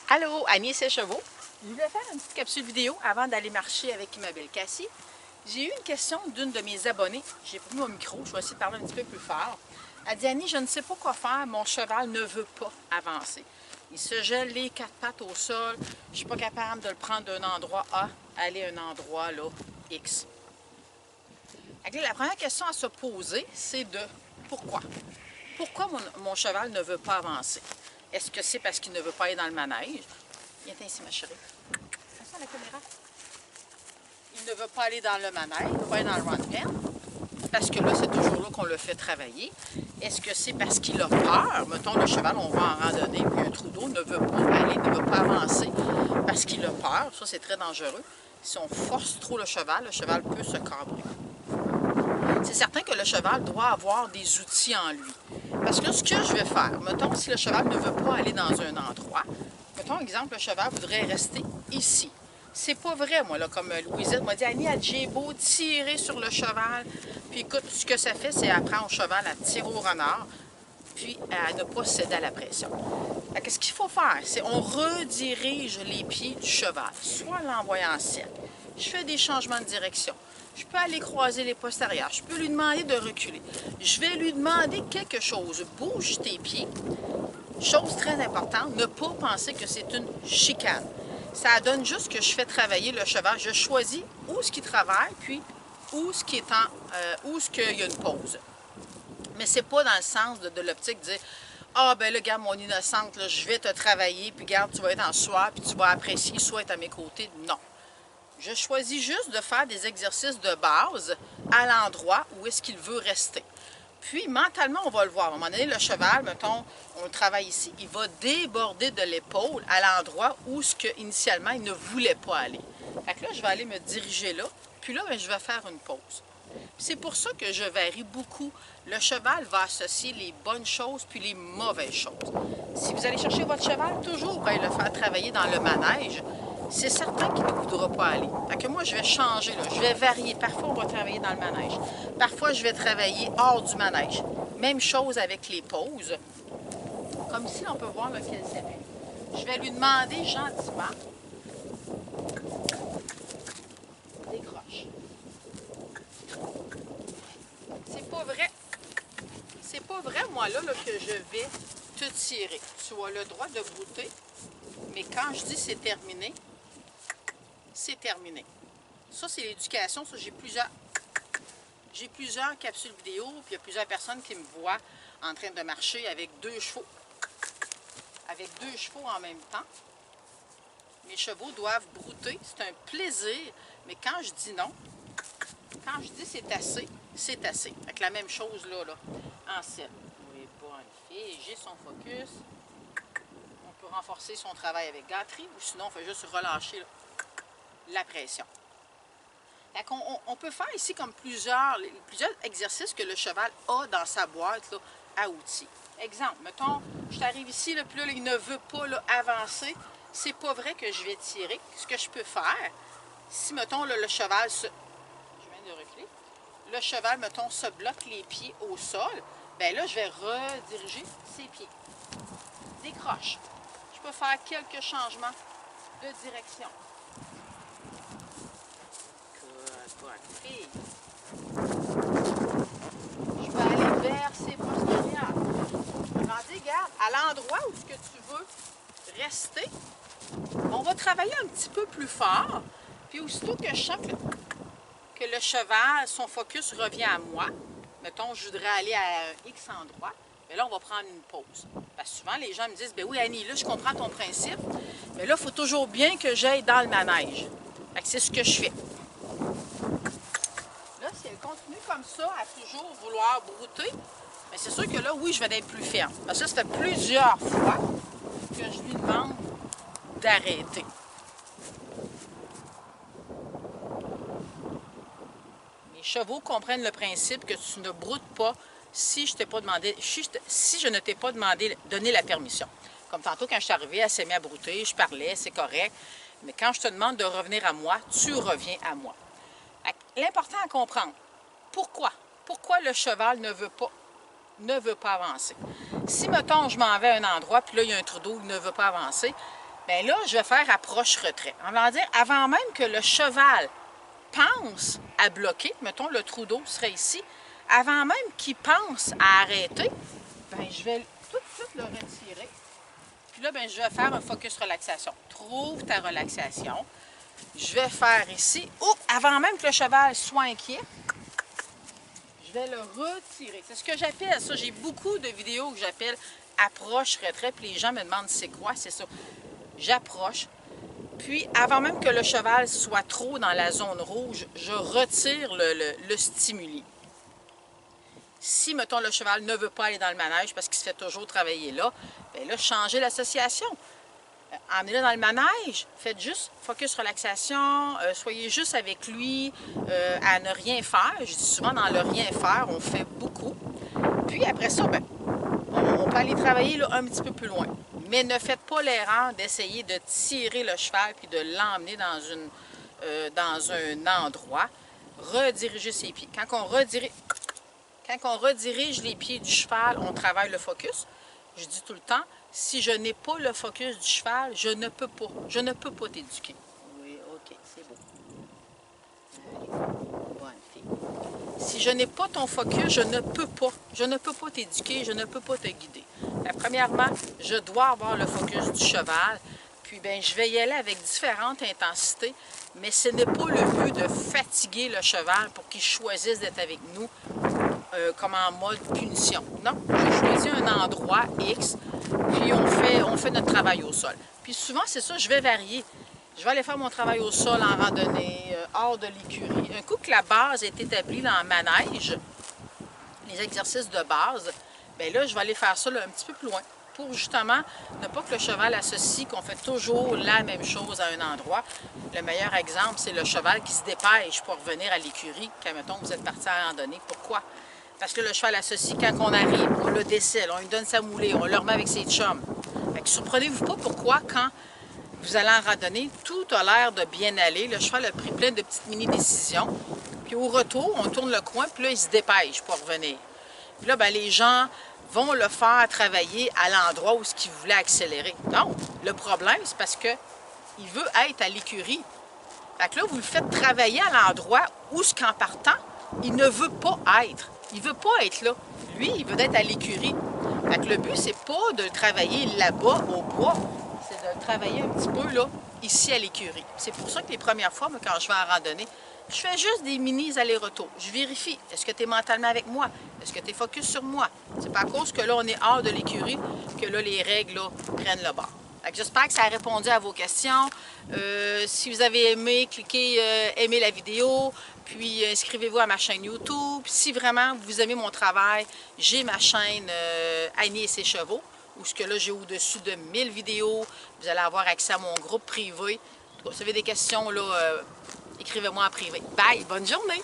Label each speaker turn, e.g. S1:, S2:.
S1: Allô, Annie Sécheveau. Je voulais faire une petite capsule vidéo avant d'aller marcher avec ma belle Cassie. J'ai eu une question d'une de mes abonnées. J'ai pris mon micro, je vais essayer de parler un petit peu plus fort. Elle dit: Annie, je ne sais pas quoi faire, mon cheval ne veut pas avancer. Il se gèle les quatre pattes au sol. Je ne suis pas capable de le prendre d'un endroit A, aller à un endroit là, X. La première question à se poser, c'est de pourquoi? Pourquoi mon cheval ne veut pas avancer? Est-ce que c'est parce qu'il ne veut pas aller dans le manège? Viens ici, ma chérie. Attention à la caméra. Il ne veut pas aller dans le manège, il ne veut pas aller dans le run pen, parce que là, c'est toujours là qu'on le fait travailler. Est-ce que c'est parce qu'il a peur? Mettons, le cheval, on va en randonnée, puis un trou d'eau ne veut pas aller, ne veut pas avancer parce qu'il a peur. Ça, c'est très dangereux. Si on force trop le cheval peut se cabrer. C'est certain que le cheval doit avoir des outils en lui. Parce que ce que je vais faire, mettons, si le cheval ne veut pas aller dans un endroit, mettons, exemple, le cheval voudrait rester ici. C'est pas vrai, moi, là, comme Louisette m'a dit: Annie, j'ai beau tirer sur le cheval. Puis écoute, ce que ça fait, c'est apprendre au cheval à tirer au renard, puis à ne pas céder à la pression. Qu'est-ce qu'il faut faire? C'est on redirige les pieds du cheval, soit en l'envoyant en ciel. Je fais des changements de direction. Je peux aller croiser les postérieurs. Je peux lui demander de reculer. Je vais lui demander quelque chose. Bouge tes pieds. Chose très importante, ne pas penser que c'est une chicane. Ça donne juste que je fais travailler le cheval. Je choisis où ce qu'il travaille, puis où ce qui est où ce qu'il y a une pause. Mais c'est pas dans le sens de l'optique de dire: ah, ben là, regarde, mon innocente, là, je vais te travailler, puis regarde, tu vas être en soir, puis tu vas apprécier, soit être à mes côtés. Non. Je choisis juste de faire des exercices de base à l'endroit où est-ce qu'il veut rester. Puis, mentalement, on va le voir. À un moment donné, le cheval, mettons, on le travaille ici, il va déborder de l'épaule à l'endroit où, initialement, il ne voulait pas aller. Fait que là, je vais aller me diriger là, puis là, ben, je vais faire une pause. C'est pour ça que je varie beaucoup. Le cheval va associer les bonnes choses puis les mauvaises choses. Si vous allez chercher votre cheval, toujours pour aller le faire travailler dans le manège, c'est certain qu'il ne voudra pas aller. Fait que moi, je vais changer, là. Je vais varier. Parfois, on va travailler dans le manège. Parfois, je vais travailler hors du manège. Même chose avec les pauses. Comme ici, on peut voir lequel c'est. Je vais lui demander gentiment: décroche. C'est pas vrai. C'est pas vrai, moi, là, que je vais te tirer. Tu as le droit de brouter, mais quand je dis c'est terminé, c'est terminé. Ça, c'est l'éducation. Ça, j'ai plusieurs capsules vidéo, puis il y a plusieurs personnes qui me voient en train de marcher avec 2 chevaux. Avec 2 chevaux en même temps. Mes chevaux doivent brouter. C'est un plaisir, mais quand je dis non, quand je dis c'est assez, c'est assez. Avec la même chose là, en ciel. Oui, bonne fille, j'ai son focus. On peut renforcer son travail avec gâterie, ou sinon on fait juste relâcher là, la pression. On peut faire ici comme plusieurs exercices que le cheval a dans sa boîte là, à outils. Exemple, mettons, je t'arrive ici, là, puis là, il ne veut pas là, avancer. C'est pas vrai que je vais tirer. Ce que je peux faire, si, mettons, là, le cheval se... Je viens de reculer. Le cheval, mettons, se bloque les pieds au sol, bien là, je vais rediriger ses pieds. Décroche. Je peux faire quelques changements de direction. Bonne fille. Je vais aller vers ses postérieurs. Regardez, regarde, à l'endroit où ce que tu veux rester, on va travailler un petit peu plus fort. Puis aussitôt que je sens que le cheval, son focus revient à moi, mettons, je voudrais aller à un X endroit, bien là, on va prendre une pause. Parce que souvent, les gens me disent: ben oui, Annie, là, je comprends ton principe, mais là, il faut toujours bien que j'aille dans le manège. Fait que c'est ce que je fais. Là, si elle continue comme ça, à toujours vouloir brouter, bien, c'est sûr que là, oui, je vais être plus ferme. Parce que ça fait plusieurs fois que je lui demande d'arrêter. Les chevaux comprennent le principe que tu ne broutes pas si je ne t'ai pas donné la permission. Comme tantôt, quand je suis arrivée, elle s'est mise à brouter, je parlais, c'est correct. Mais quand je te demande de revenir à moi, tu reviens à moi. L'important à comprendre, pourquoi? Pourquoi le cheval ne veut pas avancer? Si, mettons, je m'en vais à un endroit, puis là, il y a un trou d'eau, il ne veut pas avancer, Bien là, je vais faire approche-retrait. En voulant dire, avant même que le cheval pense à bloquer, mettons le trou d'eau serait ici, avant même qu'il pense à arrêter, bien, je vais tout de suite le retirer. Puis là, bien, je vais faire un focus relaxation. Trouve ta relaxation. Je vais faire ici, avant même que le cheval soit inquiet, je vais le retirer. C'est ce que j'appelle ça. J'ai beaucoup de vidéos que j'appelle approche-retrait, puis les gens me demandent c'est quoi, c'est ça. J'approche, puis avant même que le cheval soit trop dans la zone rouge, je retire le stimuli. Si, mettons, le cheval ne veut pas aller dans le manège parce qu'il se fait toujours travailler là, bien là, changez l'association. Emmenez-le dans le manège, faites juste focus relaxation, soyez juste avec lui à ne rien faire. Je dis souvent dans le rien faire, on fait beaucoup. Puis après ça, bien, on peut aller travailler là, un petit peu plus loin. Mais ne faites pas l'erreur d'essayer de tirer le cheval puis de l'emmener dans un endroit. Redirigez ses pieds. Quand on redirige les pieds du cheval, on travaille le focus. Je dis tout le temps, si je n'ai pas le focus du cheval, je ne peux pas t'éduquer. Oui, ok, c'est beau. Allez, bonne fille. Si je n'ai pas ton focus, je ne peux pas t'éduquer, je ne peux pas te guider. Premièrement, je dois avoir le focus du cheval, puis bien, je vais y aller avec différentes intensités, mais ce n'est pas le but de fatiguer le cheval pour qu'il choisisse d'être avec nous comme en mode punition. Non, je choisis un endroit X, puis on fait notre travail au sol. Puis souvent, c'est ça, je vais varier. Je vais aller faire mon travail au sol en randonnée, hors de l'écurie. Un coup que la base est établie dans le manège, les exercices de base, bien là, je vais aller faire ça là, un petit peu plus loin pour justement ne pas que le cheval associe qu'on fait toujours la même chose à un endroit. Le meilleur exemple, c'est le cheval qui se dépêche pour revenir à l'écurie quand, mettons, vous êtes parti à randonnée. Pourquoi? Parce que le cheval associe quand on arrive, on le décèle, on lui donne sa moulée, on le remet avec ses chums. Fait que surprenez-vous pas pourquoi quand vous allez en randonnée, tout a l'air de bien aller. Le cheval a pris plein de petites mini-décisions. Puis au retour, on tourne le coin, puis là, il se dépêche pour revenir. Puis là, bien, les gens vont le faire travailler à l'endroit où il voulait accélérer. Non, le problème, c'est parce qu'il veut être à l'écurie. Fait que là, vous le faites travailler à l'endroit où, qu'en partant, il ne veut pas être. Il ne veut pas être là. Lui, il veut être à l'écurie. Fait que le but, c'est pas de travailler là-bas, au bois. C'est de travailler un petit peu, là, ici à l'écurie. C'est pour ça que les premières fois, moi, quand je vais en randonnée, je fais juste des mini allers-retours. Je vérifie. Est-ce que tu es mentalement avec moi? Est-ce que tu es focus sur moi? C'est pas à cause que là, on est hors de l'écurie que là, les règles là, prennent le bord. J'espère que ça a répondu à vos questions. Si vous avez aimé, cliquez aimer la vidéo, puis inscrivez-vous à ma chaîne YouTube. Si vraiment vous aimez mon travail, j'ai ma chaîne Annie et ses chevaux, où ce que là j'ai au-dessus de 1000 vidéos. Vous allez avoir accès à mon groupe privé. Si vous avez des questions, là, écrivez-moi en privé. Bye! Bonne journée!